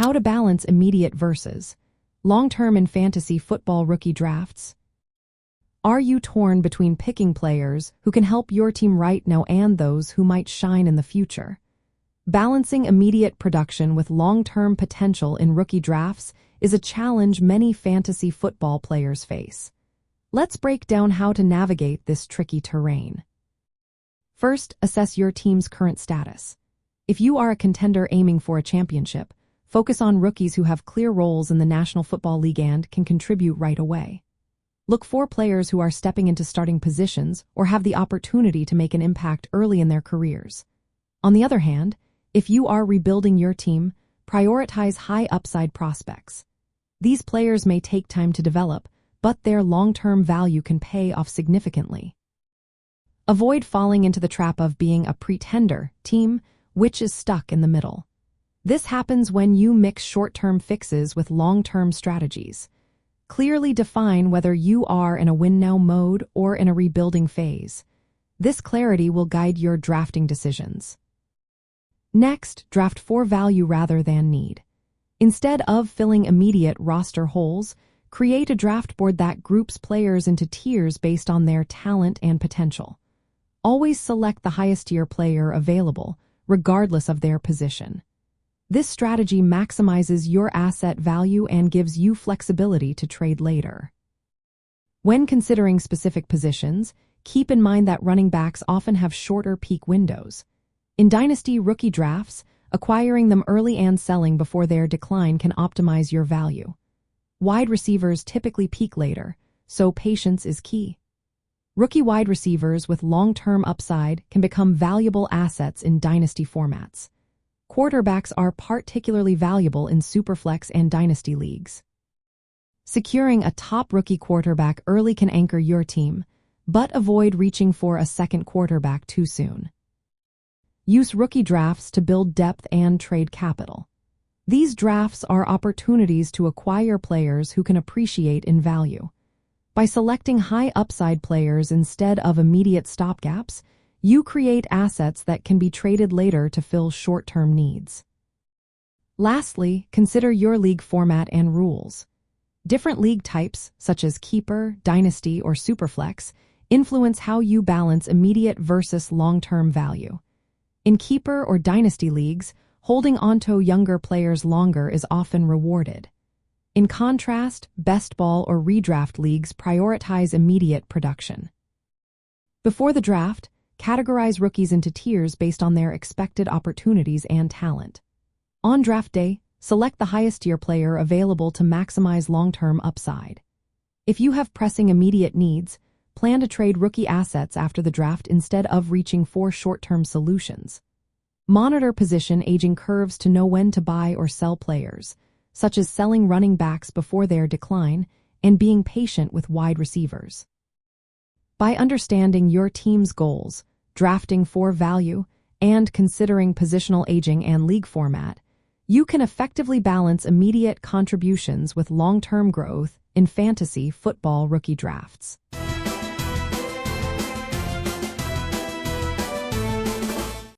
How to balance immediate versus long-term in fantasy football rookie drafts. Are you torn between picking players who can help your team right now and those who might shine in the future? Balancing immediate production with long-term potential in rookie drafts is a challenge many fantasy football players face. Let's break down how to navigate this tricky terrain. First, assess your team's current status. If you are a contender aiming for a championship, focus on rookies who have clear roles in the National Football League and can contribute right away. Look for players who are stepping into starting positions or have the opportunity to make an impact early in their careers. On the other hand, if you are rebuilding your team, prioritize high upside prospects. These players may take time to develop, but their long-term value can pay off significantly. Avoid falling into the trap of being a pretender team, which is stuck in the middle. This happens when you mix short-term fixes with long-term strategies. Clearly define whether you are in a win-now mode or in a rebuilding phase. This clarity will guide your drafting decisions. Next, draft for value rather than need. Instead of filling immediate roster holes, create a draft board that groups players into tiers based on their talent and potential. Always select the highest tier player available, regardless of their position. This strategy maximizes your asset value and gives you flexibility to trade later. When considering specific positions, keep in mind that running backs often have shorter peak windows. In Dynasty rookie drafts, acquiring them early and selling before their decline can optimize your value. Wide receivers typically peak later, so patience is key. Rookie wide receivers with long-term upside can become valuable assets in Dynasty formats. Quarterbacks are particularly valuable in Superflex and Dynasty leagues. Securing a top rookie quarterback early can anchor your team, but avoid reaching for a second quarterback too soon. Use rookie drafts to build depth and trade capital. These drafts are opportunities to acquire players who can appreciate in value. By selecting high upside players instead of immediate stopgaps, you create assets that can be traded later to fill short-term needs. Lastly, consider your league format and rules. Different league types, such as Keeper, Dynasty, or Superflex, influence how you balance immediate versus long-term value. In Keeper or Dynasty leagues, holding onto younger players longer is often rewarded. In contrast, best ball or redraft leagues prioritize immediate production. Before the draft, categorize rookies into tiers based on their expected opportunities and talent. On draft day, select the highest tier player available to maximize long-term upside. If you have pressing immediate needs, plan to trade rookie assets after the draft instead of reaching for short-term solutions. Monitor position aging curves to know when to buy or sell players, such as selling running backs before their decline and being patient with wide receivers. By understanding your team's goals, drafting for value, and considering positional aging and league format, you can effectively balance immediate contributions with long-term growth in fantasy football rookie drafts.